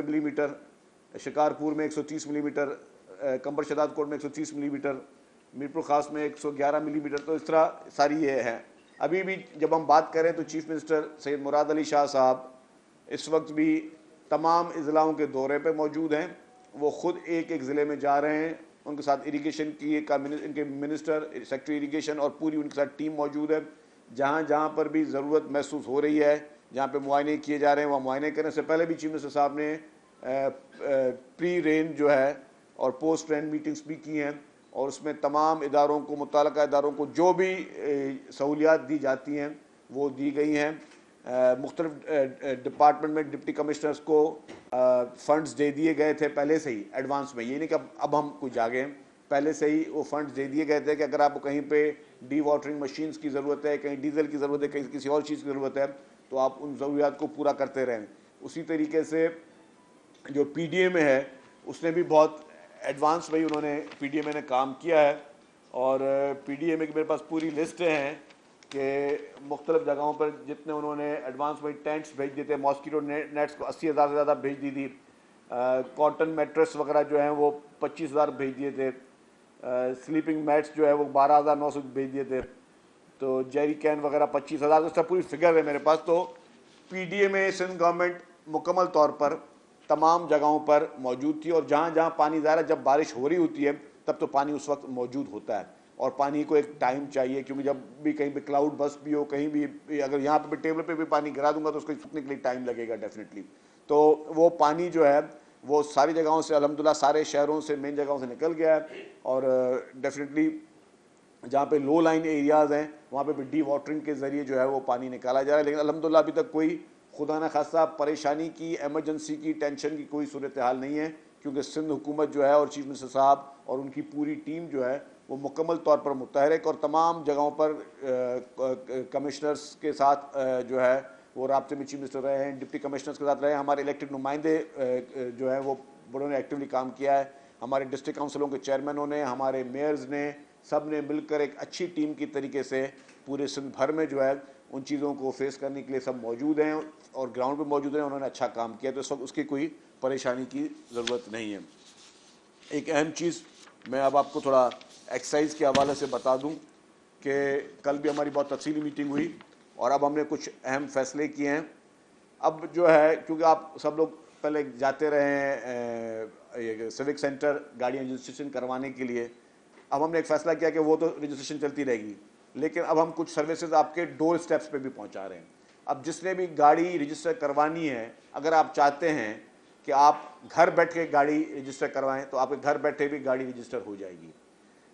Millimetre, Shikarpur में 130 millimetre, कंबर शदाद coat में 130 मिलीमीटर, मीरपुर खास में 111 मिलीमीटर। तो इस तरह सारी ये है। अभी भी जब हम बात करें तो चीफ मिनिस्टर सैयद मुराद अली शाह साहब इस वक्त भी तमाम अजलाओं के दौरे पे मौजूद हैं। वो ख़ुद एक एक ज़िले में जा रहे हैं, उनके साथ इरीगेशन की इनके मिनिस्टर, सेक्रेटरी इरीगेशन और पूरी उनके साथ टीम मौजूद है। जहाँ जहाँ पर भी ज़रूरत महसूस हो रही है, जहाँ पे मुआयने किए जा रहे हैं, वहाँ मुआयने करने से पहले भी चीफ मिनिस्टर साहब ने प्री रेन जो है और पोस्ट रेन मीटिंग्स भी की हैं, और उसमें तमाम इदारों को, मुतल्लिका इदारों को जो भी सहूलियात दी जाती हैं वो दी गई हैं। मुख्तलिफ डिपार्टमेंट में डिप्टी कमिश्नर्स को फ़ंड्स दे दिए गए थे पहले से ही एडवांस में, ये नहीं कि अब हम कुछ जागे हैं, पहले से ही वो फंड्स दे दिए गए थे कि अगर आपको कहीं पे डी वाटरिंग मशीन्स की ज़रूरत है, कहीं डीजल की ज़रूरत है, कहीं किसी और चीज़ की ज़रूरत है, तो आप उन ज़रूरियात को पूरा करते रहें। उसी तरीके से जो पीडीए में है उसने भी बहुत एडवांस में ही उन्होंने पीडीए में ने काम किया है, और पीडीए में की मेरे पास पूरी लिस्ट हैं कि मुख्तलिफ जगहों पर जितने उन्होंने एडवांस में टेंट्स भेज दिए थे, मॉस्किटो नेट्स को 80,000 से ज़्यादा भेज दी थी, कॉटन मैट्रेस वगैरह जो हैं वो 25,000 भेज दिए थे, स्लीपिंग मैट्स जो है वो 12,900 भेज दिए थे, तो जेरी कैन वगैरह 25,000, तो सब पूरी फिगर है मेरे पास। तो पीडीए में सिंध गवर्नमेंट मुकम्मल तौर पर तमाम जगहों पर मौजूद थी, और जहाँ जहाँ पानी ज़्यादा, जब बारिश हो रही होती है तब तो पानी उस वक्त मौजूद होता है, और पानी को एक टाइम चाहिए, क्योंकि जब भी कहीं पे क्लाउड बस्ट भी हो, कहीं भी अगर यहाँ पे टेबल पे भी पानी गिरा दूंगा तो उसको सूखने के लिए टाइम लगेगा डेफिनेटली। तो वो पानी जो है वो सारी जगहों से अल्हम्दुलिल्लाह सारे शहरों से, मेन जगहों से निकल गया है, और डेफिनेटली जहाँ पे लो लाइन एरियाज़ हैं वहाँ पे भी डी वाटरिंग के ज़रिए जो है वो पानी निकाला जा रहा है। लेकिन अल्हम्दुलिल्लाह अभी तक कोई खुदा न खासा परेशानी की, एमरजेंसी की, टेंशन की कोई सूरत हाल नहीं है, क्योंकि सिंध हुकूमत जो है और चीफ मिनिस्टर साहब और उनकी पूरी टीम जो है वो मुकम्मल तौर पर मुतहरिक, और तमाम जगहों पर कमिश्नर्स के साथ जो है वो राब्ते में चीफ मिनिस्टर रहे हैं, डिप्टी कमिश्नर्स के साथ रहे हैं, हमारे इलेक्टेड नुमाइंदे जो हैं वो बड़ों ने एक्टिवली काम किया है, हमारे डिस्ट्रिक्ट काउंसिलों के चेयरमैनों ने, हमारे मेयर्स ने, सब ने मिलकर एक अच्छी टीम की तरीके से पूरे सिंध भर में जो है उन चीज़ों को फेस करने के लिए सब मौजूद हैं और ग्राउंड पे मौजूद हैं। उन्होंने अच्छा काम किया, तो इस वक्त उसकी कोई परेशानी की ज़रूरत नहीं है। एक अहम चीज़ मैं अब आपको थोड़ा एक्सरसाइज के हवाले से बता दूं कि कल भी हमारी बहुत तफसीली मीटिंग हुई और अब हमने कुछ अहम फैसले किए हैं। अब जो है, क्योंकि आप सब लोग पहले जाते रहे हैं सिविक सेंटर गाड़ियाँ रजिस्ट्रेशन करवाने के लिए, अब हमने एक फ़ैसला किया कि वो तो रजिस्ट्रेशन चलती रहेगी, लेकिन अब हम कुछ सर्विसेज आपके डोर स्टेप्स पे भी पहुंचा रहे हैं। अब जिसने भी गाड़ी रजिस्टर करवानी है, अगर आप चाहते हैं कि आप घर बैठ के गाड़ी रजिस्टर करवाएं तो आपके घर बैठे भी गाड़ी रजिस्टर हो जाएगी।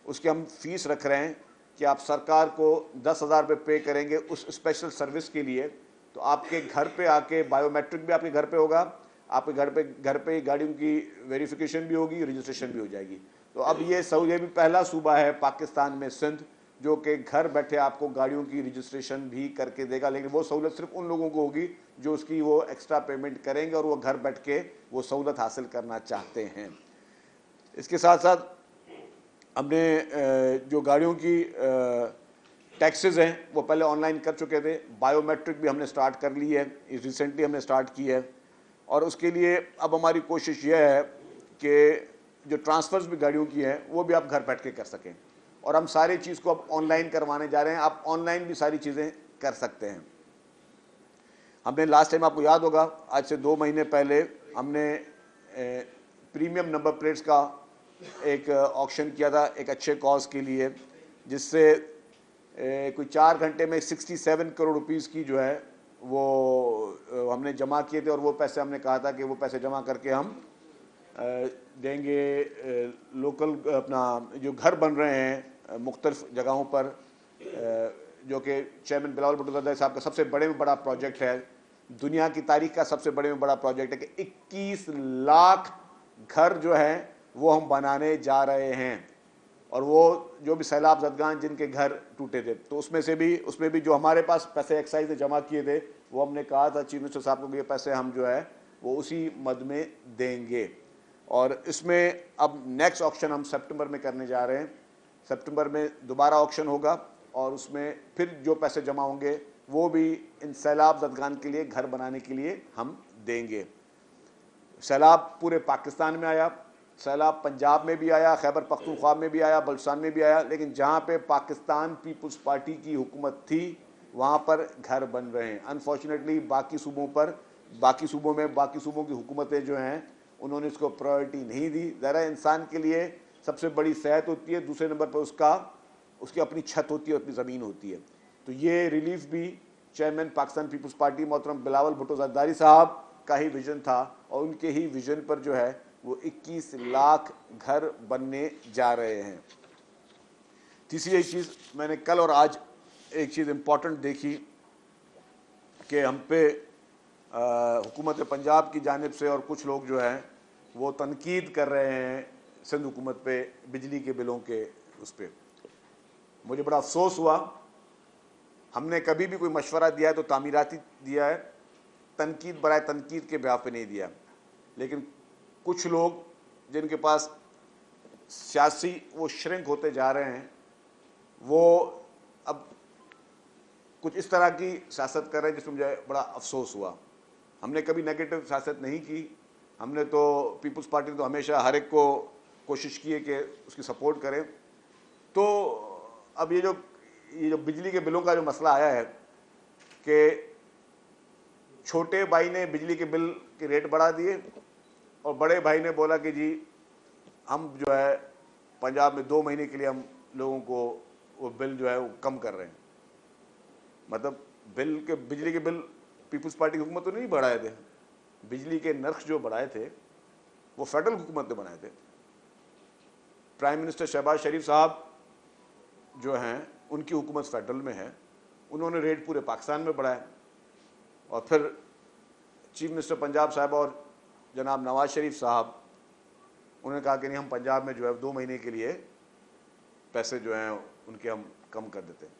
उसकी हम फीस रख रहे हैं कि आप सरकार को 10,000 रुपये पे करेंगे उस स्पेशल सर्विस के लिए, तो आपके घर पे आके बायोमेट्रिक भी आपके घर पे होगा, आपके घर पे ही गाड़ियों की वेरिफिकेशन भी होगी, रजिस्ट्रेशन भी हो जाएगी। तो अब ये भी पहला सूबा है पाकिस्तान में सिंध जो कि घर बैठे आपको गाड़ियों की रजिस्ट्रेशन भी करके देगा, लेकिन वो सहूलत सिर्फ उन लोगों को होगी जो उसकी वो एक्स्ट्रा पेमेंट करेंगे और वो घर बैठ के वो सहूलत हासिल करना चाहते हैं। इसके साथ साथ हमने जो गाड़ियों की टैक्सेस हैं वो पहले ऑनलाइन कर चुके थे, बायोमेट्रिक भी हमने स्टार्ट कर ली है, रिसेंटली हमने स्टार्ट की है, और उसके लिए अब हमारी कोशिश ये है कि जो ट्रांसफ़र्स भी गाड़ियों की हैं वो भी आप घर बैठ के कर सकें, और हम सारी चीज़ को अब ऑनलाइन करवाने जा रहे हैं। आप ऑनलाइन भी सारी चीज़ें कर सकते हैं। हमने लास्ट टाइम, आपको याद होगा, आज से 2 महीने पहले हमने प्रीमियम नंबर प्लेट्स का एक ऑक्शन किया था एक अच्छे कॉज के लिए, जिससे कोई 4 घंटे में 67 करोड़ रुपीस की जो है वो हमने जमा किए थे, और वो पैसे हमने कहा था कि वो पैसे जमा करके हम देंगे लोकल अपना जो घर बन रहे हैं मुख्तलिफ जगहों पर, जो कि चेयरमैन बिलावल भुट्टो ज़रदारी साहब का सबसे बड़े में बड़ा प्रोजेक्ट है, दुनिया की तारीख का सबसे बड़े में बड़ा प्रोजेक्ट है कि 21 लाख घर जो है वो हम बनाने जा रहे हैं, और वो जो भी सैलाब ज़दगान जिनके घर टूटे थे, तो उसमें भी जो हमारे पास पैसे एक्साइज ने जमा किए थे वो हमने कहा था चीफ मिनिस्टर साहब को ये पैसे हम जो है वो उसी मद में देंगे। और इसमें अब नेक्स्ट ऑक्शन हम सितंबर में करने जा रहे हैं। सितंबर में दोबारा ऑक्शन होगा और उसमें फिर जो पैसे जमा होंगे वो भी इन सैलाब ज़दगान के लिए घर बनाने के लिए हम देंगे। सैलाब पूरे पाकिस्तान में आया, सैलाब पंजाब में भी आया, खैबर पख्तूनख्वा में भी आया, बलूचिस्तान में भी आया, लेकिन जहाँ पे पाकिस्तान पीपल्स पार्टी की हुकूमत थी वहाँ पर घर बन रहे हैं। अनफॉर्चुनेटली बाकी सूबों की हुकूमतें जो हैं उन्होंने इसको प्रायोरिटी नहीं दी। ज़रा इंसान के लिए सबसे बड़ी सेहत होती है, दूसरे नंबर पर उसकी अपनी छत होती है, अपनी ज़मीन होती है। तो ये रिलीफ भी चेयरमैन पाकिस्तान पीपल्स पार्टी मोहतरम बिलावल भुट्टो ज़रदारी साहब का ही विजन था, और उनके ही विजन पर जो है वो 21 लाख घर बनने जा रहे हैं। तीसरी एक चीज़ मैंने कल और आज एक चीज़ इम्पॉर्टेंट देखी कि हम पे हुकूमत पंजाब की जानिब से और कुछ लोग जो हैं वो तनकीद कर रहे हैं सिंध हुकूमत पे बिजली के बिलों के उस पर। मुझे बड़ा अफसोस हुआ, हमने कभी भी कोई मशवरा दिया है तो तामीराती दिया है, तनकीद बराए तनकीद के ब्याह पे नहीं दिया। लेकिन कुछ लोग जिनके पास सियासी वो श्रिंक होते जा रहे हैं, वो अब कुछ इस तरह की सियासत कर रहे हैं जिसमें मुझे बड़ा अफसोस हुआ। हमने कभी नेगेटिव सियासत नहीं की, हमने तो पीपल्स पार्टी ने तो हमेशा हर एक को कोशिश की है कि उसकी सपोर्ट करें। तो अब ये जो बिजली के बिलों का जो मसला आया है कि छोटे भाई ने बिजली के बिल के रेट बढ़ा दिए और बड़े भाई ने बोला कि जी हम जो है पंजाब में 2 महीने के लिए हम लोगों को वो बिल जो है वो कम कर रहे हैं। मतलब बिजली के बिल पीपल्स पार्टी की हुकूमत तो नहीं बढ़ाए थे, बिजली के नर्ख जो बढ़ाए थे वो फेडरल हुकूमत ने बनाए थे। प्राइम मिनिस्टर शहबाज शरीफ साहब जो हैं उनकी हुकूमत फेडरल में है, उन्होंने रेट पूरे पाकिस्तान में बढ़ाया। और फिर चीफ मिनिस्टर पंजाब साहब और जनाब नवाज शरीफ साहब उन्होंने कहा कि नहीं, हम पंजाब में जो है 2 महीने के लिए पैसे जो हैं उनके हम कम कर देते हैं।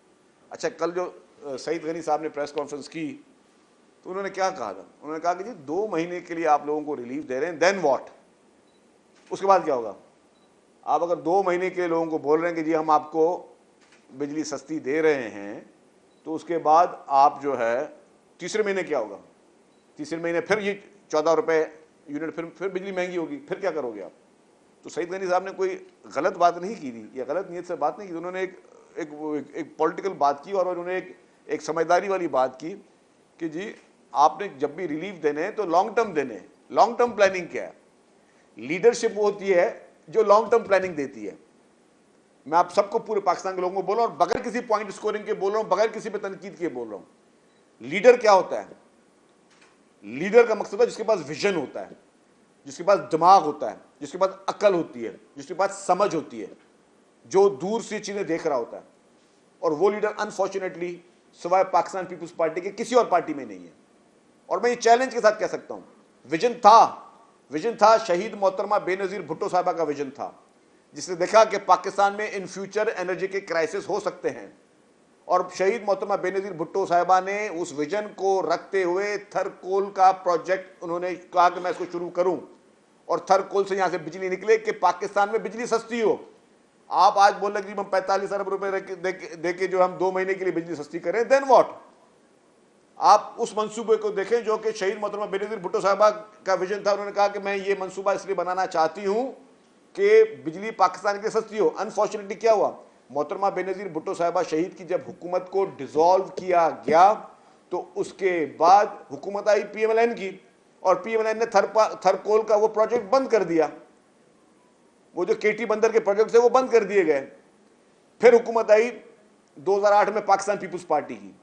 अच्छा, कल जो सईद गनी साहब ने प्रेस कॉन्फ्रेंस की तो उन्होंने क्या कहा था? उन्होंने कहा कि जी 2 महीने के लिए आप लोगों को रिलीफ दे रहे हैं, देन व्हाट, उसके बाद क्या होगा? आप अगर 2 महीने के लिए लोगों को बोल रहे हैं कि जी हम आपको बिजली सस्ती दे रहे हैं, तो उसके बाद आप जो है तीसरे महीने क्या होगा? तीसरे महीने फिर ये 14 रुपये यूनिट, फिर बिजली महंगी होगी, फिर क्या करोगे आप? तो सईद गनी साहब ने कोई गलत बात नहीं की थी या गलत नीयत से बात नहीं की, उन्होंने एक पॉलिटिकल बात की और उन्होंने एक समझदारी वाली बात की कि जी आपने जब भी रिलीफ देने हैं तो लॉन्ग टर्म देने। लॉन्ग टर्म प्लानिंग क्या है? लीडरशिप होती है जो लॉन्ग टर्म प्लानिंग देती है। मैं आप सबको, पूरे पाकिस्तान के लोगों को बोल रहा हूँ, और बगैर किसी पॉइंट स्कोरिंग के बोल रहा हूँ, बगैर किसी पे तनकीद के बोल रहा हूँ। लीडर क्या होता है? लीडर का मकसद है जिसके पास विजन होता है, जिसके पास दिमाग होता है, जिसके पास अकल होती है, जिसके पास समझ होती है, जो दूर से चीजें देख रहा होता है। और वो लीडर अनफॉर्चुनेटली सिवाय पाकिस्तान पीपल्स पार्टी के किसी और पार्टी में नहीं है। और मैं ये चैलेंज के साथ कह सकता हूं, विजन था शहीद मोहतरमा बेनजीर भुट्टो साहबा का विजन था, जिसने देखा कि पाकिस्तान में इन फ्यूचर एनर्जी के क्राइसिस हो सकते हैं। और शहीद मोहतरमा बेनजीर भुट्टो साहबा ने उस विजन को रखते हुए थरकोल का प्रोजेक्ट उन्होंने कहा कि मैं इसको शुरू करूं, और थरकोल से यहां से बिजली निकले कि पाकिस्तान में बिजली सस्ती हो। आप आज बोल रहे कि हम 45 अरब रुपए देके जो हम 2 महीने के लिए बिजली सस्ती करें, देन व्हाट? आप उस मंसूबे को देखें जो कि शहीद मोहतरमा बेनजीर भुट्टो साहबा का विजन था। उन्होंने कहा कि मैं ये मंसूबा इसलिए बनाना चाहती हूं कि बिजली पाकिस्तान के लिए सस्ती हो। अनफॉर्चुनेटली क्या हुआ? मोहतरमा बेनजीर भुट्टो साहबा शहीद की जब हुकूमत को डिसॉल्व किया गया तो उसके बाद हुकूमत आई PMLN की, और PMLN ने थरकोल का वो प्रोजेक्ट बंद कर दिया। वो जो KT बंदर के प्रोजेक्ट है वो बंद कर दिए गए। फिर हुकूमत आई 2008 में पाकिस्तान पीपल्स पार्टी की,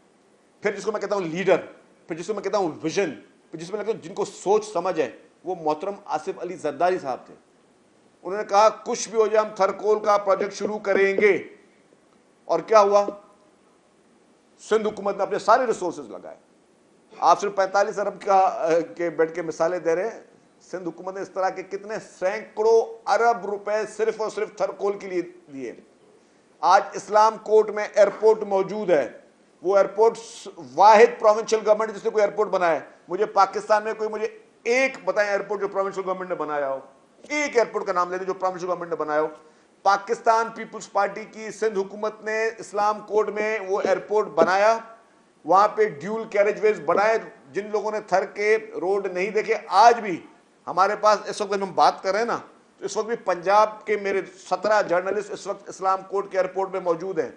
फिर जिसको मैं कहता हूं लीडर, फिर जिसको मैं कहता हूं विजन, फिर जिसमें लगता हूं जिनको सोच समझ है, वो मोहतरम आसिफ अली जरदारी साहब थे। उन्होंने कहा कुछ भी हो जाए हम थरकोल का प्रोजेक्ट शुरू करेंगे। और क्या हुआ? सिंध हुकूमत ने अपने सारे रिसोर्सेज लगाए। आप सिर्फ 45 अरब के बेड के मिसालें दे रहे हैं, सिंध हुकूमत ने इस तरह के कितने सैकड़ों अरब रुपए सिर्फ और सिर्फ थरकोल के लिए दिए। आज इस्लाम कोर्ट में एयरपोर्ट मौजूद है, वो एयरपोर्ट वाहिद प्रोविंशियल गवर्नमेंट जिसने कोई एयरपोर्ट बनाया है। मुझे पाकिस्तान में कोई मुझे एक बताएं एयरपोर्ट जो प्रोविंशियल गवर्नमेंट ने बनाया हो, एक एयरपोर्ट का नाम ले दें जो प्रोविंशियल गवर्नमेंट ने बनाया हो। पाकिस्तान पीपल्स पार्टी की सिंध हुकूमत ने इस्लाम कोर्ट में वो एयरपोर्ट बनाया, वहां पे ड्यूल कैरेजवेज बनाए। जिन लोगों ने थर के रोड नहीं देखे, आज भी हमारे पास इस वक्त हम बात कर रहे हैं ना, तो इस वक्त भी पंजाब के मेरे 17 जर्नलिस्ट इस वक्त इस्लाम कोर्ट के एयरपोर्ट में मौजूद हैं।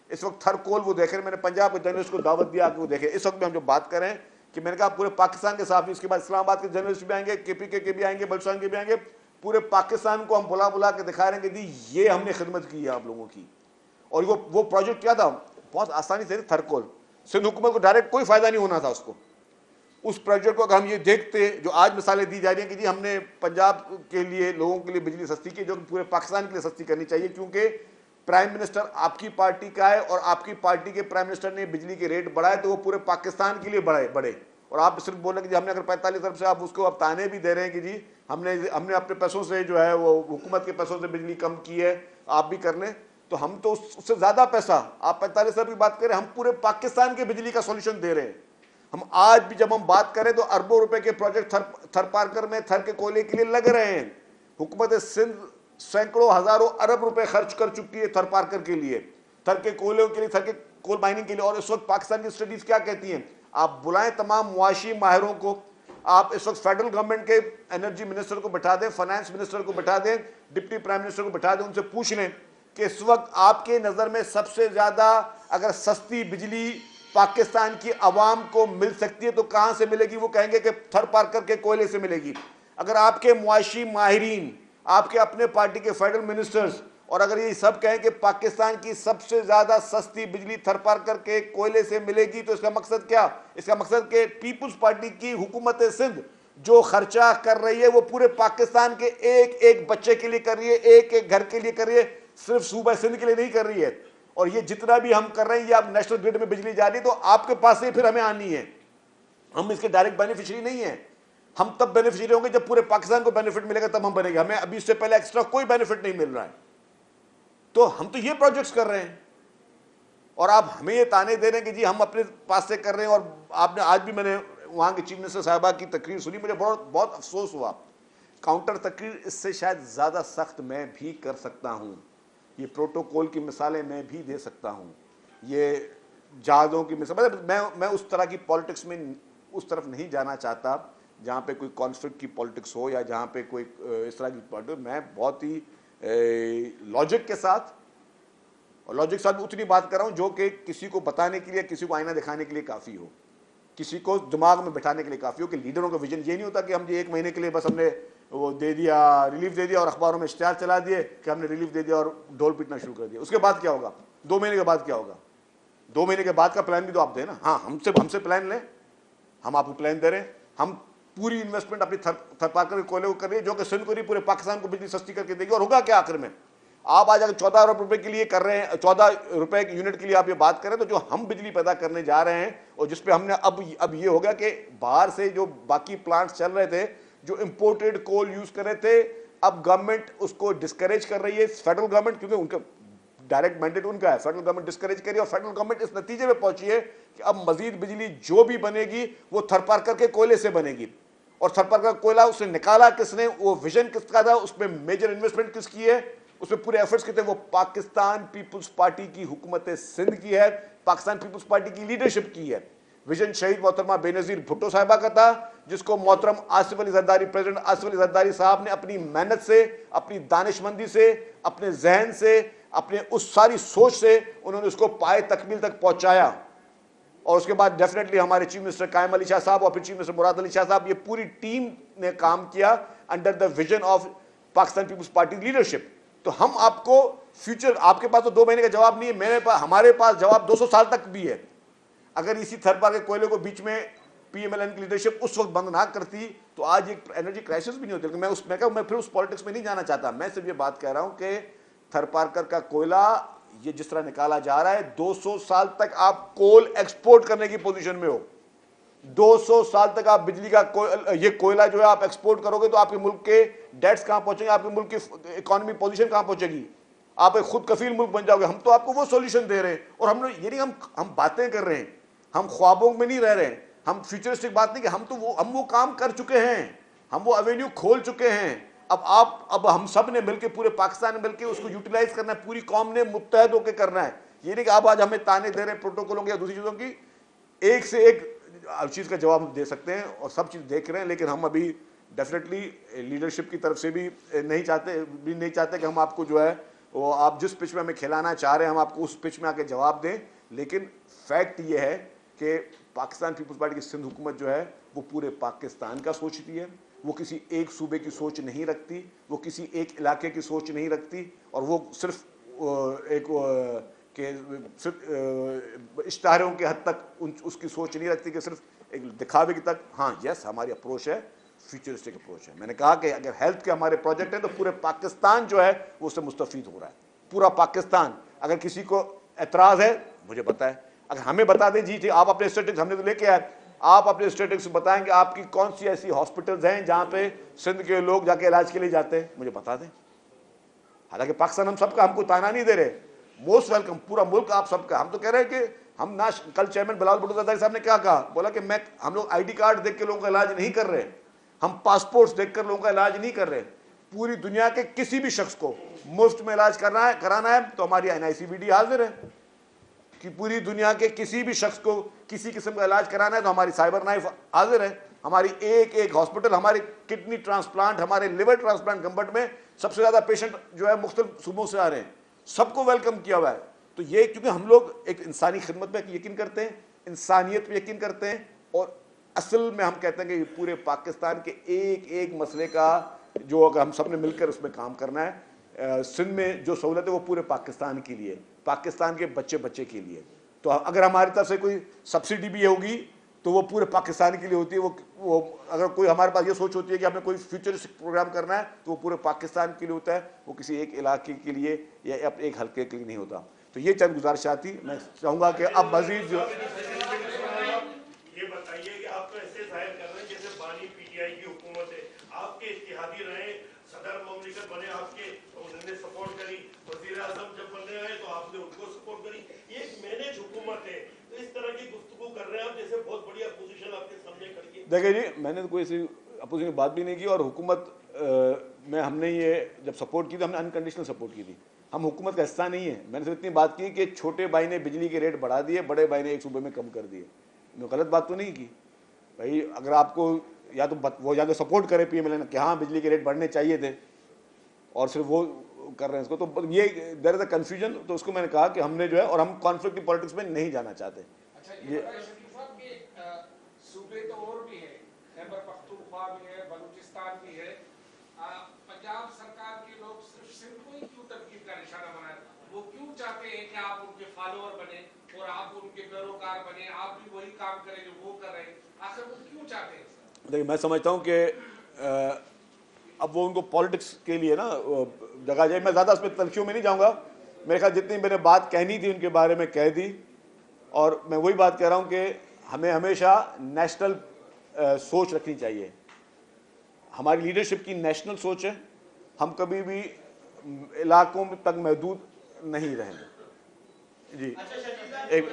इस वक्त थरकोल वो देख रहे हैं। मैंने पंजाब के जर्नलिस्ट को दावत दिया कि वो देखें। इस वक्त भी हम जो बात कर रहे हैं कि मैंने कहा पूरे पाकिस्तान के साथ, इसके बाद इस्लामाबाद के जर्नलिस्ट भी आएंगे, KPK के भी आएंगे, बलुचिस्तान के भी आएंगे, पूरे पाकिस्तान को हम बुला बुला के दिखा रहे हैं कि जी ये हमने खिदमत की है आप लोगों की। और वो प्रोजेक्ट क्या था, बहुत आसानी से, थरकोल सिंध हुकूमत को डायरेक्ट कोई फायदा नहीं होना था उसको। उस प्रोजेक्ट को अगर हम ये देखते, जो आज मिसालें दी जा रही हैं कि जी हमने पंजाब के लिए लोगों के लिए बिजली सस्ती की, जो पूरे पाकिस्तान के लिए सस्ती करनी चाहिए, क्योंकि प्राइम मिनिस्टर आपकी पार्टी का है और आपकी पार्टी के प्राइम मिनिस्टर ने बिजली के रेट बढ़ाए तो वो पूरे पाकिस्तान के लिए बढ़े। और आप सिर्फ बोल रहे हैं कि जी हमने अगर 45 अरब से, आप उसको अब ताने भी दे रहे हैं कि जी हमने अपने पैसों से जो है वो हुकूमत के पैसों से बिजली कम की है, आप भी कर लें। तो हम तो उससे ज्यादा पैसा, आप 45 अरब की बात करें, हम पूरे पाकिस्तान के बिजली का सोल्यूशन दे रहे हैं। हम आज भी जब हम बात करें तो अरबों रुपए के प्रोजेक्ट थरपारकर में थर के कोयले के लिए लग रहे हैं। हुकूमत सिंध सैकड़ों हजारों अरब रुपए खर्च कर चुकी है थरपारकर के लिए, थर के कोयलों के लिए, थर के कोल माइनिंग के लिए। और इस वक्त पाकिस्तान की स्टडीज क्या कहती हैं, आप बुलाएं तमाम मुआशी माहिरों को, आप इस वक्त फेडरल गवर्नमेंट के एनर्जी मिनिस्टर को बैठा दें, फाइनेंस मिनिस्टर को बैठा दें, डिप्टी प्राइम मिनिस्टर को बैठा दें, उनसे पूछ लें कि इस वक्त आपके नज़र में सबसे ज़्यादा अगर सस्ती बिजली पाकिस्तान की आवाम को मिल सकती है तो कहाँ से मिलेगी। वो कहेंगे कि थरपारकर के कोयले से मिलेगी। अगर आपके मुआशी माहिरीन, आपके अपने पार्टी के फेडरल मिनिस्टर्स, और अगर ये सब कहें कि पाकिस्तान की सबसे ज़्यादा सस्ती बिजली थरपारकर के कोयले से मिलेगी, तो इसका मकसद क्या, इसका मकसद कि पीपुल्स पार्टी की हुकूमत सिंध जो खर्चा कर रही है वो पूरे पाकिस्तान के एक एक बच्चे के लिए कर रही है, एक एक घर के लिए कर रही है, सिर्फ सूबा सिंध के लिए नहीं कर रही है। और ये जितना भी हम कर रहे हैं, ये आप नेशनल ग्रिड में बिजली जा रही है तो आपके पास से फिर हमें आनी है। हम इसके डायरेक्ट बेनिफिशियरी नहीं है। हम तब बेनिफिशियरी होंगे जब पूरे पाकिस्तान को बेनिफिट मिलेगा, तब हम बनेंगे। हमें अभी इससे पहले एक्स्ट्रा कोई बेनिफिट नहीं मिल रहा है। तो हम तो ये प्रोजेक्ट्स कर रहे हैं और आप हमें ये ताने दे रहे हैं कि जी हम अपने पास से कर रहे हैं। और आपने आज भी, मैंने वहां के चीफ मिनिस्टर साहबा की तकरीर सुनी, मुझे बहुत अफसोस हुआ। काउंटर तकरीर इससे शायद ज्यादा सख्त मैं भी कर सकता हूं। ये प्रोटोकॉल की मिसालें मैं भी दे सकता हूं, ये जहाज़ों की मिसाल, मतलब मैं उस तरह की पॉलिटिक्स में उस तरफ नहीं जाना चाहता जहाँ पे कोई कॉन्फ्लिक्ट की पॉलिटिक्स हो या जहाँ पे कोई इस तरह की पॉलिटिक्स। मैं बहुत ही लॉजिक के साथ, और लॉजिक के साथ उतनी बात कर रहा हूँ जो कि किसी को बताने के लिए, किसी को आईना दिखाने के लिए काफ़ी हो, किसी को दिमाग में बैठाने के लिए काफ़ी हो कि लीडरों का विजन ये नहीं होता कि हम ये 1 महीने के लिए बस हमने वो दे दिया, रिलीफ दे दिया और अखबारों में इश्तिहार चला दिए कि हमने रिलीफ दे दिया और ढोल पीटना शुरू कर दिया। उसके बाद क्या होगा, 2 महीने के बाद क्या होगा? 2 महीने के बाद का प्लान भी तो आप दें ना। हाँ, हमसे प्लान लें, हम आपको प्लान दे रहे हैं। हम पूरी इन्वेस्टमेंट अपनी थरपारकर के कोयले को कर रही है, जो कि सिंध को नहीं पूरे पाकिस्तान को बिजली सस्ती करके देगी। और होगा क्या आखिर में? आप आज अगर 14 अरब रुपए के लिए कर रहे हैं, 14 रुपए यूनिट के लिए आप ये बात करें, तो जो हम बिजली पैदा करने जा रहे हैं और जिसपे हमने अब ये हो गया कि बाहर से जो बाकी प्लांट्स चल रहे थे, जो इंपोर्टेड कोल यूज कर रहे थे, अब गवर्नमेंट उसको डिस्करेज कर रही है, फेडरल गवर्नमेंट, क्योंकि उनका डायरेक्ट मैंडेट उनका है। फेडरल गवर्नमेंट डिस्करेज करी और फेडरल गवर्नमेंट इस नतीजे में पहुंची है कि अब मजीद बिजली जो भी बनेगी वो थरपारकर के कोयले से बनेगी। और थरपारकर कोयला उसने निकाला किसने, वो विजन किसका था, उसमें मेजर इन्वेस्टमेंट किसकी है, उसमें पूरे एफर्ट्स कितने, वो पाकिस्तान पीपुल्स पार्टी की हुकूमत सिंध की है, पाकिस्तान पीपुल्स पार्टी की लीडरशिप की है। विजन शहीद मोहतरमा बेनजीर भुट्टो साहिबा का था, जिसको मोहतरम आसिफ अली जरदारी, प्रेसिडेंट आसिफ अली जरदारी साहब ने अपनी मेहनत से, अपनी दानिशमंदी से, अपने जहन से, अपने उस सारी सोच से उन्होंने उसको पाए तकमील तक पहुंचाया। और उसके बाद डेफिनेटली हमारे चीफ मिनिस्टर कायम अली शाह साहब और फिर चीफ मिनिस्टर मुराद अली शाह साहब, ये पूरी टीम ने काम किया under the vision of Pakistan Peoples Party leadership. तो हम आपको फ्यूचर, आपके पास तो 2 महीने का जवाब नहीं है, मेरे पास, हमारे पास जवाब 200 साल तक भी है। अगर इसी थरपारकर के कोयले को बीच में PMLN की लीडरशिप उस वक्त बंद ना करती तो आज एक एनर्जी क्राइसिस भी नहीं होती। लेकिन मैं फिर उस पॉलिटिक्स में नहीं जाना चाहता। मैं सिर्फ ये बात कह रहा हूं कि थरपारकर का कोयला ये जिस तरह निकाला जा रहा है, 200 साल तक आप कोल एक्सपोर्ट करने की पोजीशन में हो। 200 साल तक आप बिजली का ये कोयला जो है आप एक्सपोर्ट करोगे तो आपके मुल्क के डेट्स कहां पहुंचेंगे, आपके मुल्क की इकोनॉमी पोजीशन कहां पहुंचेगी, आप एक खुद कफील मुल्क बन जाओगे। हम तो आपको वो सॉल्यूशन दे रहे हैं। और हम ये नहीं हम बातें कर रहे हैं, हम ख्वाबों में नहीं रह रहे हैं, हम फ्यूचरिस्टिक बात नहीं कि हम वो काम कर चुके हैं, हम वो एवेन्यू खोल चुके हैं। अब हम सब ने मिलकर, पूरे पाकिस्तान ने मिलकर उसको यूटिलाइज करना है, पूरी कौम ने मुत्तहद होकर करना है। ये नहीं कि आप आज हमें ताने दे रहे हैं प्रोटोकॉलों की या दूसरी चीज़ों की। एक से एक चीज़ का जवाब हम दे सकते हैं और सब चीज़ देख रहे हैं, लेकिन हम अभी डेफिनेटली लीडरशिप की तरफ से भी नहीं चाहते कि हम आपको जो है वो आप जिस पिच में हमें खिलाना चाह रहे हैं हम आपको उस पिच में आके जवाब दें। लेकिन फैक्ट ये है कि पाकिस्तान पीपल्स पार्टी की सिंध हुकूमत जो है वो पूरे पाकिस्तान का सोचती है, वो किसी एक सूबे की सोच नहीं रखती, वो किसी एक इलाके की सोच नहीं रखती, और वो सिर्फ सिर्फ इश्तारों के हद तक उसकी सोच नहीं रखती कि सिर्फ एक दिखावे की तक। हाँ यस, हमारी अप्रोच है, फ्यूचरिस्टिक अप्रोच है। मैंने कहा कि अगर हेल्थ के हमारे प्रोजेक्ट हैं तो पूरे पाकिस्तान जो है वो उससे मुस्तफीद हो रहा है, पूरा पाकिस्तान। अगर किसी को एतराज़ है मुझे पता है, अगर हमें बता दें जी आप अपने स्टेटिक्स, हमने तो लेके आए, आप अपने स्टेटिक्स बताएंगे आपकी कौन सी ऐसी हॉस्पिटल्स हैं जहाँ पे सिंध के लोग जाके इलाज के लिए जाते हैं, मुझे बता दें। हालांकि पाकिस्तान हम सबका, हमको ताना नहीं दे रहे, मोस्ट वेलकम, पूरा मुल्क आप सबका। हम तो कह रहे हैं कि हम ना, कल चेयरमैन बिलावल भुट्टो ज़रदारी साहब ने क्या कहा, बोला कि हम लोग आईडी कार्ड देख के लोगों का इलाज नहीं कर रहे, हम पासपोर्ट्स देखकर लोगों का इलाज नहीं कर रहे। पूरी दुनिया के किसी भी शख्स को मुफ्त में इलाज कराना है तो हमारी NICBD हाजिर है, कि पूरी दुनिया के किसी भी शख्स को किसी किस्म का इलाज कराना है तो हमारी साइबर नाइफ हाजिर है। हमारी एक एक हॉस्पिटल, हमारे किडनी ट्रांसप्लांट, हमारे लिवर ट्रांसप्लांट गंबट में सबसे ज़्यादा पेशेंट जो है मुख्तलिफ सूबों से आ रहे हैं, सबको वेलकम किया हुआ है। तो ये क्योंकि हम लोग एक इंसानी खिदमत पे यकीन करते हैं, इंसानियत पे यकीन करते हैं, और असल में हम कहते हैं कि पूरे पाकिस्तान के एक एक मसले का जो अगर हम सब ने मिलकर उसमें काम करना है, सिंध में जो सहूलत है वो पूरे पाकिस्तान के लिए, पाकिस्तान के बच्चे बच्चे के लिए। तो अगर हमारी तरफ से कोई सब्सिडी भी होगी तो वो पूरे पाकिस्तान के लिए होती है। वो अगर कोई हमारे पास ये सोच होती है कि हमें कोई फ्यूचरिस्टिक प्रोग्राम करना है तो वो पूरे पाकिस्तान के लिए होता है, वो किसी एक इलाके के लिए या एक हल्के के लिए नहीं होता। तो ये चंद गुजारिशात थी। मैं चाहूँगा कि अब मजीद जो ये बताइए कि आप तो ऐसे जाहिर कर रहे हैं जैसे बानी PTI की हुकूमत है, आपके इत्तेहादी रहे, सदर ममलिकत बने आपके, उन्होंने सपोर्ट करी, वज़ीर आज़म जब बने आए तो आपने उनको सपोर्ट करी, ये एक मैनेज हुकूमत है। तो इस तरह की गुफ्तगू कर रहे हैं आप जैसे बहुत बड़ी अपोजिशन आपके सामने खड़ी है। देखिए जी, मैंने तो कोई ऐसी अपोजिशन की बात भी नहीं की, और हुकूमत में हमने ये जब सपोर्ट की तो हमने अनकंडीशनल सपोर्ट की थी, हम हुकूमत का हिस्सा नहीं है। मैंने सिर्फ इतनी बात की कि छोटे भाई ने बिजली के रेट बढ़ा दिए, बड़े भाई ने एक सूबे में कम कर दिए। मैं गलत बात तो नहीं की भाई। अगर आपको या तो वो या तो सपोर्ट करे PMLN कि हाँ बिजली के रेट बढ़ने चाहिए थे, और सिर्फ वो कर रहे हैं इसको, तो ये देयर इज अ कंफ्यूजन। तो उसको मैंने कहा कि हमने जो है, और हम कॉन्फ्लिक्ट की पॉलिटिक्स में नहीं जाना चाहते। अच्छा, ये सूबे तो और भी है, खैबर पख्तूनख्वा भी है, बलूचिस्तान भी है, पंजाब सरकार के लोग सिर्फ सिंध को ही क्यों तनकीद का निशाना बनाए? वो क्यों चाहते हैं कि आप उनके फॉलोअर बने और आप उनके पैरोकार बने, आप भी वही काम करें जो वो कर रहे हैं? आखिर वो क्यों चाहते हैं? देखिए, मैं समझता हूँ कि अब वो उनको पॉलिटिक्स के लिए ना जगह जाए। मैं ज़्यादा उसमें तलखियों में नहीं जाऊँगा। मेरे ख्याल जितनी मैंने बात कहनी थी उनके बारे में कह दी, और मैं वही बात कह रहा हूँ कि हमें हमेशा नेशनल सोच रखनी चाहिए। हमारी लीडरशिप की नेशनल सोच है, हम कभी भी इलाकों तक महदूद नहीं रहेंगे। जी एक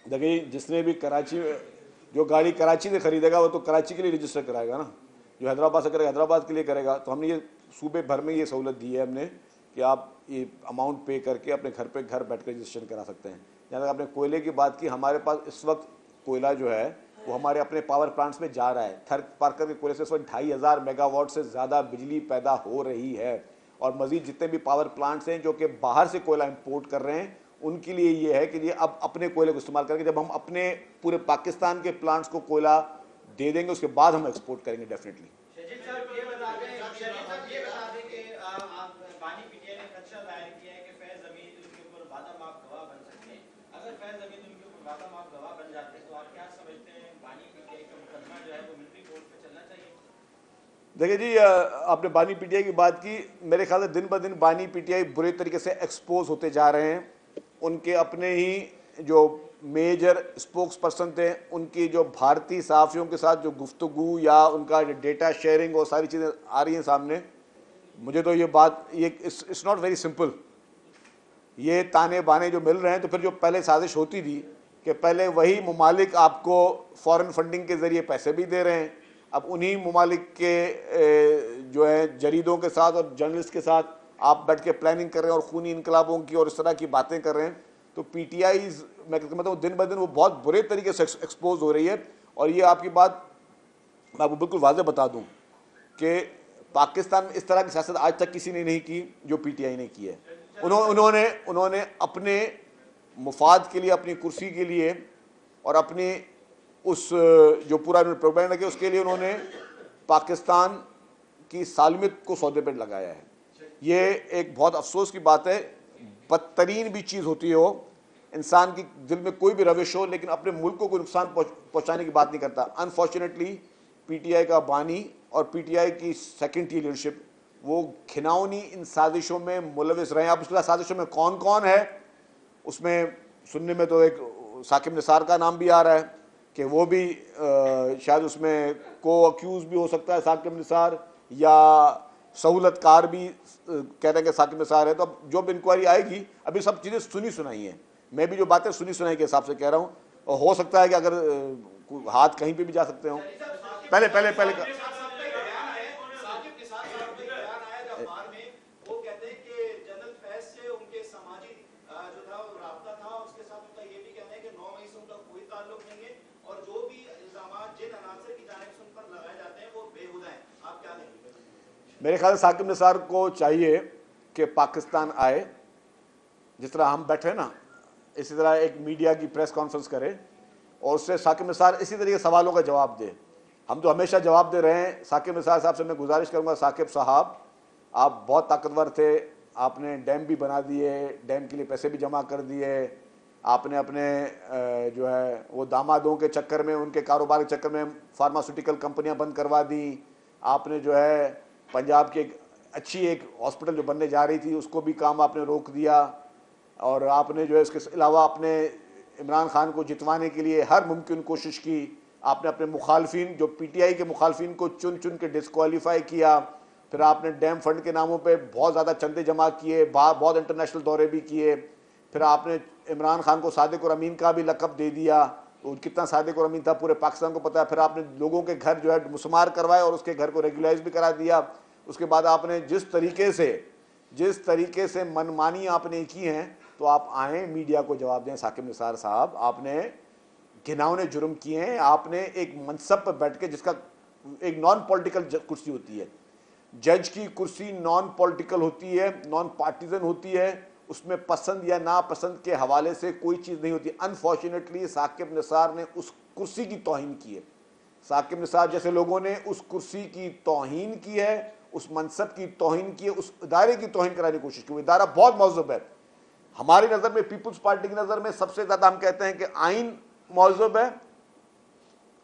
देखिए, जिसने भी कराची, जो गाड़ी कराची से खरीदेगा वो तो कराची के लिए रजिस्टर कराएगा ना, जो हैदराबाद से करेगा हैदराबाद के लिए करेगा। तो हमने ये सूबे भर में ये सहूलत दी है हमने कि आप ये अमाउंट पे करके अपने घर पे घर बैठ कर रजिस्ट्रेशन करा सकते हैं। जहाँ तक आपने कोयले की बात की, हमारे पास इस वक्त कोयला जो है वो हमारे अपने पावर प्लांट्स में जा रहा है। थर्ड पार्कर के कोयले से इस वक्त 2500 मेगावाट से ज़्यादा बिजली पैदा हो रही है, और मज़ीद जितने भी पावर प्लांट्स हैं जो कि बाहर से कोयला इम्पोर्ट कर रहे हैं उनके लिए ये है कि ये अब अपने कोयले को इस्तेमाल करके, जब हम अपने पूरे पाकिस्तान के प्लांट्स को कोयला दे देंगे उसके बाद हम एक्सपोर्ट करेंगे डेफिनेटली। देखिए जी, आपने बानी PTI की बात की। मेरे ख्याल से दिन ब दिन बानी PTI बुरे तरीके से एक्सपोज होते जा रहे हैं। उनके अपने ही जो मेजर स्पोक्स पर्सन थे, उनकी जो भारतीय सहाफ़ियों के साथ जो गुफ्तगू या उनका जो डेटा शेयरिंग और सारी चीज़ें आ रही हैं सामने, मुझे तो ये बात, ये इट्स नॉट वेरी सिंपल। ये ताने बाने जो मिल रहे हैं, तो फिर जो पहले साजिश होती थी कि पहले वही ममालिक आपको फॉरेन फंडिंग के ज़रिए पैसे भी दे रहे हैं, अब उन्हीं ममालिक के जो है जरीदों के साथ और जर्नलिस्ट के साथ आप बैठ के प्लानिंग कर रहे हैं और खूनी इनकलाबों की और इस तरह की बातें कर रहे हैं। तो पीटीआई मैं मतलब दिन ब दिन वो बहुत बुरे तरीके से एक्सपोज हो रही है। और ये आपकी बात मैं आपको बिल्कुल वाज़ेह बता दूं कि पाकिस्तान में इस तरह की सियासत आज तक किसी ने नहीं की जो पीटीआई ने की है। उन्होंने अपने मुफाद के लिए, अपनी कुर्सी के लिए और अपने उस जो पूरा प्रोपेगेंडा किया उसके लिए उन्होंने पाकिस्तान की सालमियत को सौदे पर लगाया है। ये एक बहुत अफसोस की बात है। बदतरीन भी चीज़ होती हो, इंसान की दिल में कोई भी रविश हो, लेकिन अपने मुल्क को कोई नुकसान पहुंचाने की बात नहीं करता। अनफॉर्चुनेटली पीटीआई का बानी और पीटीआई की सेकेंड टीयर लीडरशिप वो घिनौनी इन साजिशों में मुलविस रहे हैं। अब उसके साजिशों में कौन कौन है, उसमें सुनने में तो एक साकिब निसार का नाम भी आ रहा है कि वो भी शायद उसमें को अक्यूज भी हो सकता है साकिब निसार, या सहूलतकार भी कह रहे हैं कि साकिब निसार है। तो अब जो भी इंक्वायरी आएगी, अभी सब चीज़ें सुनी सुनाई हैं, मैं भी जो बातें सुनी सुनाई के हिसाब से कह रहा हूँ, और हो सकता है कि अगर हाथ कहीं पे भी जा सकते हो। पहले मेरे ख्याल से साकिब निसार को चाहिए कि पाकिस्तान आए, जिस तरह हम बैठे ना इसी तरह एक मीडिया की प्रेस कॉन्फ्रेंस करे और उससे साकिब निसार इसी तरीके सवालों का जवाब दे। हम तो हमेशा जवाब दे रहे हैं। साकिब निसार साहब से मैं गुजारिश करूंगा, साकिब साहब आप बहुत ताकतवर थे, आपने डैम भी बना दिए, डैम के लिए पैसे भी जमा कर दिए, आपने अपने जो है वो दामादों के चक्कर में, उनके कारोबार के चक्कर में फार्मास्यूटिकल कंपनियां बंद करवा दी, आपने जो है पंजाब की एक अच्छी एक हॉस्पिटल जो बनने जा रही थी उसको भी काम आपने रोक दिया, और आपने जो है इसके अलावा अपने इमरान खान को जितवाने के लिए हर मुमकिन कोशिश की। आपने अपने मुखालफिन, जो पीटीआई के मुखालफिन को चुन चुन के डिस्क्वालीफाई किया। फिर आपने डैम फंड के नामों पे बहुत ज़्यादा चंदे जमा किए, बहुत इंटरनेशनल दौरे भी किए। फिर आपने इमरान खान को सादिक और अमीन का भी लक़ब दे दिया, तो कितना सादिक और अमीन था पूरे पाकिस्तान को पता है। फिर आपने लोगों के घर जो है मुसमार करवाए और उसके घर को रेगुलाइज भी करा दिया। उसके बाद आपने जिस तरीके से मनमानी आपने की हैं, तो आप आए मीडिया को जवाब दें। साकिब निसार साहब, आपने घिनौने जुर्म किए हैं। आपने एक मनसब पर बैठ के, जिसका एक नॉन पॉलिटिकल कुर्सी होती है, जज की कुर्सी नॉन पॉलिटिकल होती है, नॉन पार्टीजन होती है, उसमें पसंद या नापसंद के हवाले से कोई चीज़ नहीं होती। अनफॉर्चुनेटली साकिब निसार ने उस कुर्सी की तौहीन की है। साकिब निसार जैसे लोगों ने उस कुर्सी की तौहीन की है, उस मनसब की तौहीन की है, उस इदारे की तौहीन कराने की कोशिश की। वो इदारा बहुत मौजूब है हमारी नज़र में, पीपुल्स पार्टी की नज़र में। सबसे ज़्यादा हम कहते हैं कि आइन मौजूब है,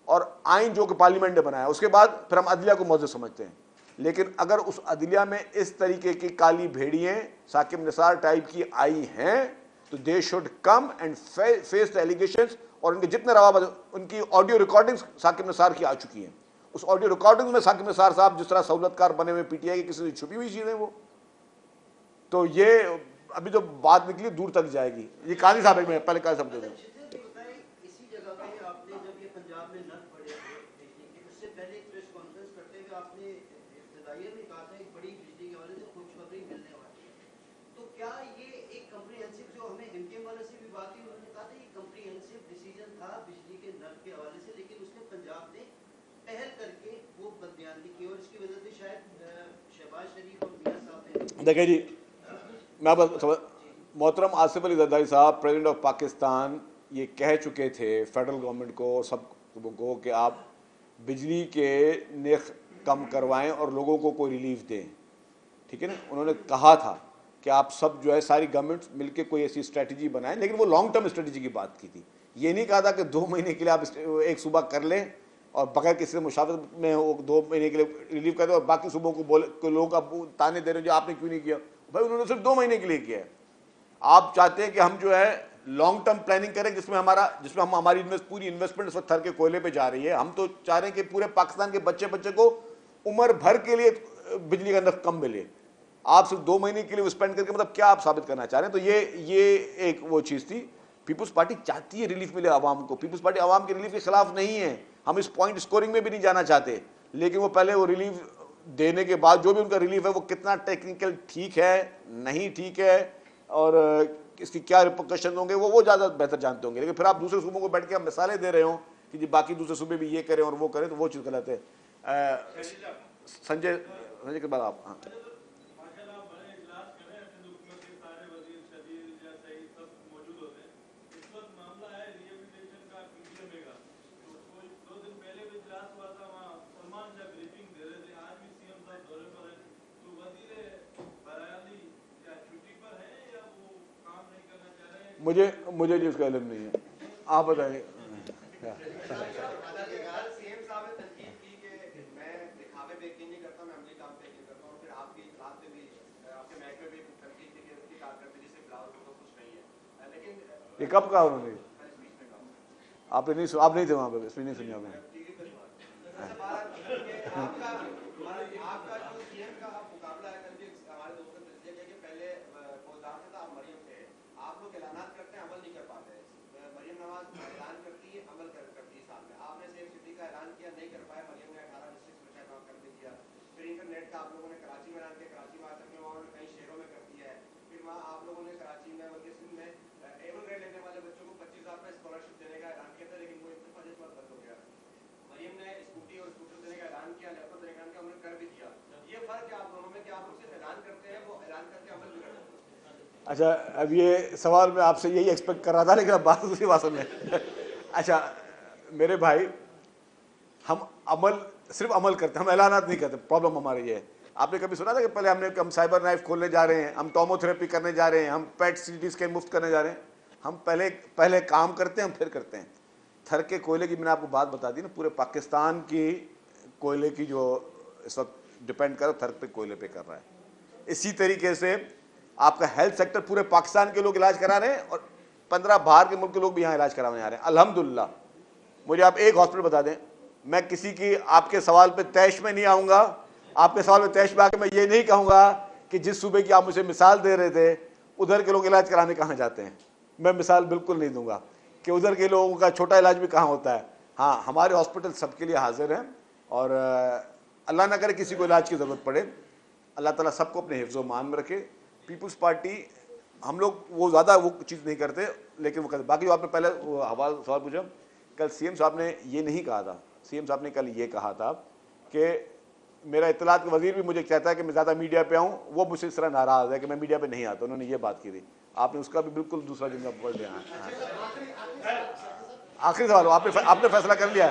और आइन जो कि पार्लियामेंट ने बनाया, उसके बाद फिर हम अदलिया को मौजूद समझते हैं। लेकिन अगर उस अदलिया में इस तरीके की काली भेड़ियाँ साकिब निसार टाइप की आई हैं, तो they should come and face the allegations. और उनके जितने रवाब, उनकी ऑडियो रिकॉर्डिंग्स साकिब निसार की आ चुकी हैं। उस ऑडियो रिकॉर्डिंग्स में साकिब निसार साहब जिस तरह सहूलतकार बने हुए पीटीआई की किसी से छुपी हुई चीज़ें वो, तो ये अभी जो बात निकली दूर तक जाएगी। ये काजी साहब में पहले काजी साहब दे दें। इसी जगह पे आपने जब ये पंजाब में नर्क पड़े थे, उससे पहले एक प्रेस कॉन्फ्रेंस करते हुए आपने इब्तिदाइया में कहा था एक बड़ी बिजली के हवाले से खुशखबरी मिलने वाली है। तो क्या ये एक कम्प्रिहेंसिव, जो हमें एमकेएम वाले से भी बात हुई, उन्होंने कहा था ये कम्प्रिहेंसिव डिसीजन था बिजली के नर्क के हवाले से, लेकिन उसने पंजाब ने पहल करके वो बदबयानी की और इसकी वजह से शायद शहबाज शरीफ और मियां साहब ने। देखिए जी, मैं बस मोहतरम आसिफ अली जरदारी साहब प्रेसिडेंट ऑफ पाकिस्तान ये कह चुके थे फेडरल गवर्नमेंट को, सब को, कि आप बिजली के नर्ख कम करवाएं और लोगों को कोई रिलीफ दें। ठीक है ना, उन्होंने कहा था कि आप सब जो है सारी गवर्नमेंट्स मिलकर कोई ऐसी स्ट्रेटजी बनाएं, लेकिन वो लॉन्ग टर्म स्ट्रेटजी की बात की थी। ये नहीं कहा था कि 2 महीने के लिए आप एक सूबा कर लें और बगैर किसी से मुशावरत में वो 2 महीने के लिए रिलीव कर दें, और बाकी सूबों को बोले, लोगों का ताने दे रहे हो जो आपने क्यों नहीं किया। भाई उन्होंने सिर्फ 2 महीने के लिए किया है। आप चाहते हैं कि हम जो है लॉन्ग टर्म प्लानिंग करें, जिसमें हम हमारी पूरी इन्वेस्टमेंट इस वक्त थर के कोयले पे जा रही है। हम तो चाह रहे हैं कि पूरे पाकिस्तान के बच्चे को उम्र भर के लिए बिजली का नर्ख कम मिले। आप सिर्फ 2 महीने के लिए स्पेंड करके मतलब क्या आप साबित करना चाह रहे हैं। तो ये एक वो चीज़ थी। पीपुल्स पार्टी चाहती है रिलीफ मिले आवाम को, पीपुल्स पार्टी आवाम के रिलीफ के खिलाफ नहीं है, हम इस पॉइंट स्कोरिंग में भी नहीं जाना चाहते, लेकिन वो पहले वो रिलीफ देने के बाद जो भी उनका रिलीफ है वो कितना टेक्निकल ठीक है नहीं ठीक है और इसकी क्या रिपोर्कशन होंगे वो ज़्यादा बेहतर जानते होंगे। लेकिन फिर आप दूसरे सूबों को बैठ के आप मिसालें दे रहे हो कि जी बाकी दूसरे सूबे भी ये करें और वो करें, तो वो चीज़ गलत है। संजय के बाद आप, हाँ मुझे जी उसका इल्म नहीं है, आप बताइए। सीएम साहब ने तनकीद की कि मैं दिखावे पे यकीन नहीं करता, मैं अमली काम पे यकीन करता हूँ। फिर आपकी इत्तलात में भी आपके महकमे में भी तनकीद की कि उसकी कारकर्दगी से फिलहाल तो कुछ नहीं है, लेकिन ये कब कहा उन्होंने? आपने नहीं आप नहीं थे वहाँ पे, इसमें नहीं सुनिया मैंने। आपका जो सीएम का मुकाबला है, कल भी हमारे दोस्तों ने तस्दीक किया कि पहले फौजदार से था, आप मरियम थे, आप लोग ऐलानात करते हैं, अमल नहीं कर पाते। मरियम नवाज ऐलान करती है, अमल करती है साल में। आपने सेफ सिटी का ऐलान किया, नहीं कर पाए, मरियम ने 18 डिस्ट्रिक्ट में काम कर दिया। फिर इंटरनेट का आप लोगों ने कराची में ऐलान किया, कराची में आकर के वहाँ कई शहरों में कर दिया है। फिर वहाँ आप लोगों ने कराची में बल्कि सिंध में एवल ग्रेड लेने वाले बच्चों को 25,000 रुपये स्कॉलरशिप देने का ऐलान किया था, लेकिन वो इतने बजट पर बंद हो गया। मरियम ने स्कूटी और स्कूटर देने का ऐलान किया, लैपटॉप देने का उन्होंने कर भी दिया। ये फर्क है आप दोनों में कि आप लोग सिर्फ ऐलान करते हैं, वो ऐलान करके अमल भी करते हैं। अच्छा, अब ये सवाल मैं आपसे यही एक्सपेक्ट कर रहा था, लेकिन अब बात दूसरी बात सुन लें। अच्छा मेरे भाई, हम सिर्फ अमल करते हैं, हम ऐलानात नहीं करते। प्रॉब्लम हमारी ये है, आपने कभी सुना था कि पहले हम साइबर नाइफ खोलने जा रहे हैं, हम टोमोथेरेपी करने जा रहे हैं, हम पेट सीटी स्कैन मुफ्त करने जा रहे हैं? हम पहले काम करते हैं, हम फिर करते हैं। थर के कोयले की मैंने आपको बात बता दी ना, पूरे पाकिस्तान की कोयले की जो इस वक्त डिपेंड कर थर पे कोयले पे कर रहा है। इसी तरीके से आपका हेल्थ सेक्टर, पूरे पाकिस्तान के लोग इलाज करा रहे हैं और 15 बाहर के मुल्क के लोग भी यहाँ इलाज कराने आ रहे हैं, अल्हम्दुलिल्लाह। मुझे आप एक हॉस्पिटल बता दें, मैं किसी की आपके सवाल पे तैश में नहीं आऊँगा, आपके सवाल पे तैश में आके मैं ये नहीं कहूँगा कि जिस सूबे की आप मुझे मिसाल दे रहे थे उधर के लोग इलाज कराने कहाँ जाते हैं। मैं मिसाल बिल्कुल नहीं दूंगा कि उधर के लोगों का छोटा इलाज भी कहाँ होता है। हाँ, हमारे हॉस्पिटल सबके लिए हाजिर हैं और अल्लाह ना करे किसी को इलाज की ज़रूरत पड़े, अल्लाह ताला सबको अपने हिफ्ज़ मान में रखे। पीपल्स पार्टी, हम लोग वो ज़्यादा वो चीज़ नहीं करते, लेकिन वो करते। बाकी जो आपने पहले सवाल पूछा, कल सीएम साहब ने ये नहीं कहा था, सीएम साहब ने कल ये कहा था कि मेरा इत्तलात का वज़ीर भी मुझे कहता है कि मैं ज़्यादा मीडिया पे आऊँ, वो मुझसे इस तरह नाराज़ है कि मैं मीडिया पे नहीं आता। उन्होंने ये बात की थी, आपने उसका भी बिल्कुल दूसरा जुमला पढ़ लिया। आखिरी सवाल आपने फैसला कर लिया?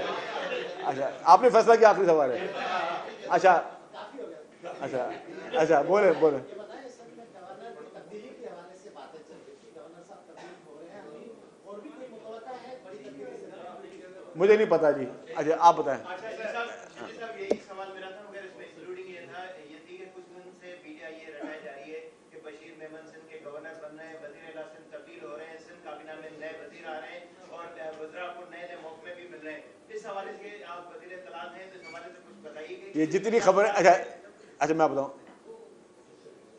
अच्छा, आपने फैसला किया, आखिरी सवाल है। अच्छा अच्छा अच्छा, बोले मुझे नहीं पता जी। अच्छा आप बताएं। यही सवाल मेरा था, मगर इसमें इंक्लूडिंग ये था, ये थी कि कुछ दिन से मीडिया ये रटाई जा रही है कि बशीर मेमन सिंध के गवर्नर बन रहे हैं, वजीर आला सिंध तब्दील हो रहे हैं, सिंध काबीना में नए वजीर आ रहे हैं और वज़रा को नए महकमे भी मिल रहे हैं। इस हवाले से आप वजीर इत्तलात हैं, तो इस हवाले से कुछ बताइए कि ये जितनी खबर, अच्छा मैं बताऊँ,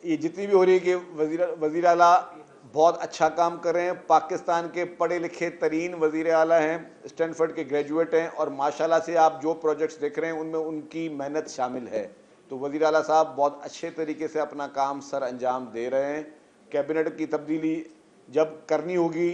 ये जितनी भी हो रही है कि वजीर आला बहुत अच्छा काम कर रहे हैं, पाकिस्तान के पढ़े लिखे तरीन वजीर आला हैं, स्टैनफोर्ड के ग्रेजुएट हैं और माशाल्लाह से आप जो प्रोजेक्ट्स देख रहे हैं उनमें उनकी मेहनत शामिल है। तो वजीर आला साहब बहुत अच्छे तरीके से अपना काम सर अंजाम दे रहे हैं। कैबिनेट की तब्दीली जब करनी होगी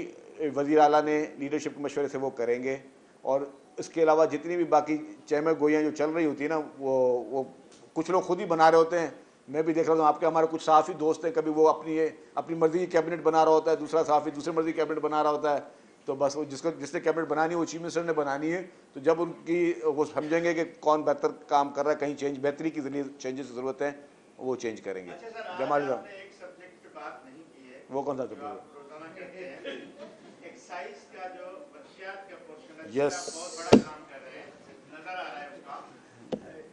वजीर आला ने लीडरशिप के मशवरे से वो करेंगे। और इसके अलावा जितनी भी बाकी चहमे गोइयाँ जो चल रही होती है ना, वो कुछ लोग खुद ही बना रहे होते हैं। मैं भी देख रहा हूँ आपके हमारे कुछ सहाफ़ी दोस्त हैं, कभी वो अपनी मर्ज़ी की कैबिनेट बना रहा होता है, दूसरा सहाफ़ी दूसरी मर्ज़ी की कैबिनेट बना रहा होता है। तो बस वो जिसने कैबिनेट बनानी है वो चीफ मिनिस्टर ने बनानी है। तो जब उनकी वो समझेंगे कि कौन बेहतर काम कर रहा है, कहीं बेहतरी की चेंजेस की ज़रूरत है, वो चेंज करेंगे। जमाल साहब, एक सब्जेक्ट पे बात नहीं की है, वो कौन सा सब्जेक्ट? रोजाना कहते हैं एक्साइज का जो बच्चियात का पोर्शन है, Yes. बहुत बड़ा काम कर रहे हैं, नजर आ रहा है उसका।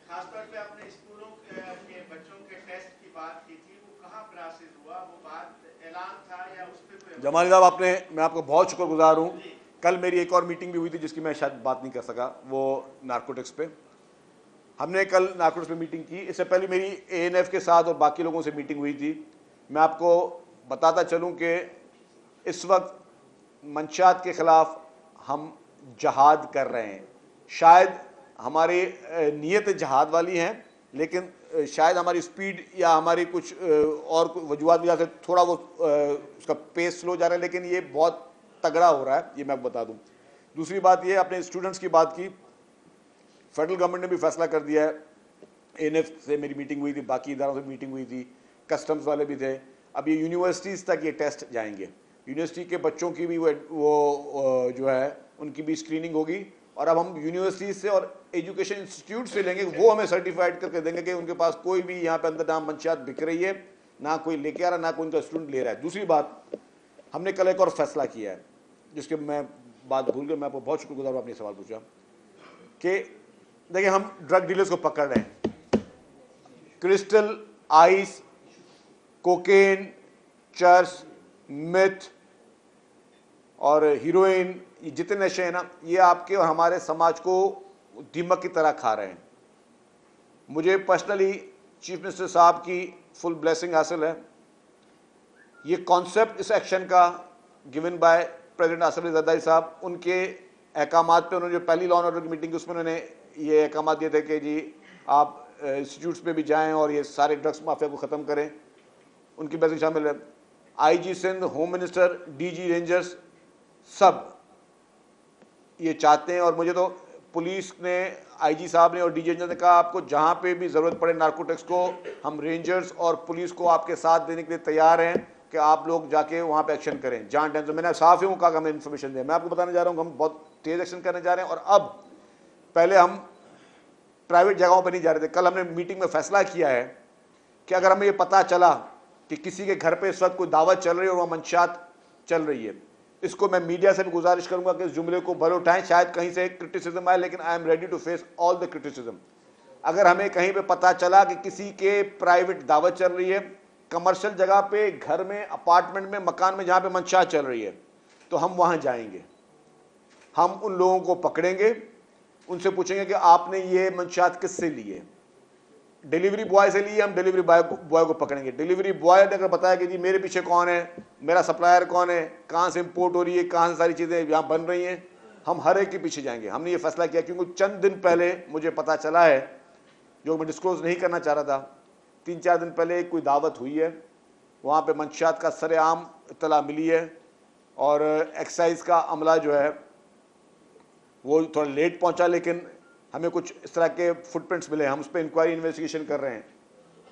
खासतौर पे आपने स्कूलों के बच्चों के टेस्ट की बात की थी, वो कहाँ प्रोसेस हुआ, वो बात ऐलान था या उस पर कोई? जमाल साहब, मैं आपको बहुत शुक्रगुजार हूँ। कल मेरी एक और मीटिंग भी हुई थी जिसकी मैं शायद बात नहीं कर सका, वो नारकोटिक्स पे। हमने कल नारकोटिक्स पे मीटिंग की। इससे पहले मेरी ANF के साथ और बाकी लोगों से मीटिंग हुई थी। मैं आपको बताता चलूँ कि इस वक्त मंशात के ख़िलाफ़ हम जहाद कर रहे हैं। शायद हमारी नीयत जहाद वाली हैं, लेकिन शायद हमारी स्पीड या हमारी कुछ और वजूहत वजह से थोड़ा वो उसका पेस स्लो जा रहा है, लेकिन ये बहुत तगड़ा हो रहा है, ये मैं बता दूं। दूसरी बात ये, अपने स्टूडेंट्स की बात की, फेडरल गवर्नमेंट ने भी फैसला कर दिया है। एनएफ से मेरी मीटिंग हुई थी, बाकी इदारों से मीटिंग हुई थी, कस्टम्स वाले भी थे। अब ये यूनिवर्सिटीज़ तक ये टेस्ट जाएंगे। यूनिवर्सिटी के बच्चों की भी वो जो है उनकी भी स्क्रीनिंग होगी, और अब हम यूनिवर्सिटी से और एजुकेशन इंस्टीट्यूट से लेंगे, वो हमें सर्टिफाइड करके देंगे कि उनके पास कोई भी यहाँ पे अंदर ना मंशियात बिक रही है, ना कोई लेके आ रहा, ना कोई उनका स्टूडेंट ले रहा है। दूसरी बात, हमने कल एक और फैसला किया है, जिसके मैं बात भूल गया, मैं आपको बहुत शुक्रगुजार हूँ, आपने सवाल पूछा कि देखिए हम ड्रग डीलर्स को पकड़ रहे हैं। Crystal, ice, cocaine, cheers, myth और हीरोइन, ये जितने नशे हैं ना, ये आपके और हमारे समाज को दीमक की तरह खा रहे हैं। मुझे पर्सनली चीफ मिनिस्टर साहब की फुल ब्लेसिंग हासिल है। ये कॉन्सेप्ट इस एक्शन का given by president Asif Ali Zardari साहब, उनके अहकामात पे उन्होंने जो पहली लॉ एंड ऑर्डर की मीटिंग की, उसमें उन्होंने ये अहकामात दिए थे कि जी आप इंस्टीट्यूट्स में भी जाएं और ये सारे ड्रग्स माफिया को ख़त्म करें। उनकी ब्लेसिंग शामिल है। IG Sindh, home minister, DG rangers सब ये चाहते हैं, और मुझे तो पुलिस ने, आईजी साहब ने और डीजी रेंजर्स ने कहा आपको जहाँ पे भी ज़रूरत पड़े नार्कोटिक्स को, हम रेंजर्स और पुलिस को आपके साथ देने के लिए तैयार हैं कि आप लोग जाके वहाँ पे एक्शन करें जहाँ टेंशन। मैंने साफ ही कहा कि हमें इन्फॉर्मेशन दें। मैं आपको बताने जा रहा हूँ, हम बहुत तेज़ एक्शन करने जा रहे हैं। और अब पहले हम प्राइवेट जगहों पर नहीं जा रहे थे। कल हमने मीटिंग में फैसला किया है कि अगर हमें ये पता चला कि किसी के घर पे इस वक्त कोई दावत चल रही है और वहाँ मंशात चल रही है, इसको मैं मीडिया से भी गुजारिश करूंगा कि इस जुमले को भले उठाएं। शायद कहीं से क्रिटिसिज्म आए, लेकिन I am ready to face all the criticism. अगर हमें कहीं पे पता चला कि किसी के प्राइवेट दावत चल रही है, कमर्शियल जगह पे, घर में, अपार्टमेंट में, मकान में, जहाँ पे मंशात चल रही है, तो हम वहाँ जाएंगे। हम उन लोगों को पकड़ेंगे, उनसे पूछेंगे कि आपने ये मंशात किससे लिए। डिलीवरी बॉय से लिए, हम डिलीवरी बॉय को पकड़ेंगे। डिलीवरी बॉय ने अगर बताया कि जी मेरे पीछे कौन है, मेरा सप्लायर कौन है, कहाँ से इंपोर्ट हो रही है, कहाँ से सारी चीज़ें यहाँ बन रही हैं, हम हर एक के पीछे जाएंगे। हमने ये फैसला किया क्योंकि चंद दिन पहले मुझे पता चला है, जो मैं डिस्क्लोज नहीं करना चाह रहा था, 3-4 दिन पहले कोई दावत हुई है, वहाँ पर मंशात का सरेआम इत्तला मिली है, और एक्साइज का अमला जो है वो थोड़ा लेट पहुँचा, लेकिन हमें कुछ इस तरह के फुटप्रिंट्स मिले, हम उस पर इंक्वायरी इन्वेस्टिगेशन कर रहे हैं।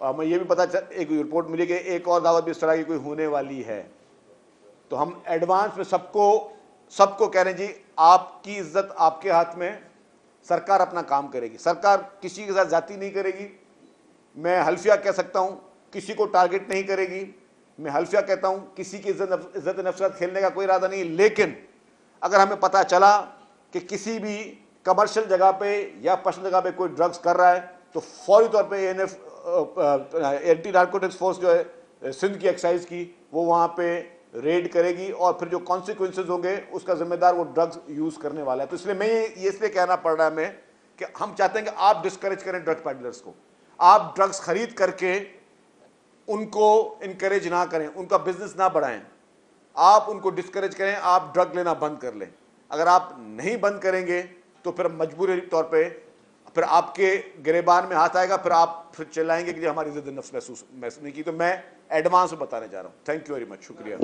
और हमें ये भी पता एक रिपोर्ट मिली कि एक और दावत भी इस तरह की कोई होने वाली है। तो हम एडवांस में सबको कह रहे हैं जी आपकी इज्जत आपके हाथ में, सरकार अपना काम करेगी, सरकार किसी के साथ जाति नहीं करेगी। मैं हल्फिया कह सकता हूँ, किसी को टारगेट नहीं करेगी। मैं हल्फिया कहता हूँ, किसी की इज्जत नफरत खेलने का कोई इरादा नहीं। लेकिन अगर हमें पता चला कि किसी भी कमर्शियल जगह पे या पर्सनल जगह पे कोई ड्रग्स कर रहा है, तो फौरी तौर पे एंटी नार्कोटिक्स फोर्स जो है सिंध की एक्साइज की, वो वहाँ पे रेड करेगी, और फिर जो कॉन्सिक्वेंसेज होंगे उसका जिम्मेदार वो ड्रग्स यूज़ करने वाला है। तो इसलिए मैं ये इसलिए कहना पड़ रहा है हमें कि हम चाहते हैं कि आप डिस्करेज करें ड्रग पैडलर्स को, आप ड्रग्स खरीद करके उनको इनकरेज ना करें, उनका बिजनेस ना बढ़ाएं, आप उनको डिस्करेज करें, आप ड्रग लेना बंद कर लें। अगर आप नहीं बंद करेंगे तो फिर मजबूरी तौर पे फिर आपके गिरेबान में हाथ आएगा, फिर आप फिर चिल्लाएंगे कि हमारी इज्जत नफ्स महसूस नहीं की। तो मैं एडवांस में बताने जा रहा हूँ। थैंक यू वेरी मच, शुक्रिया।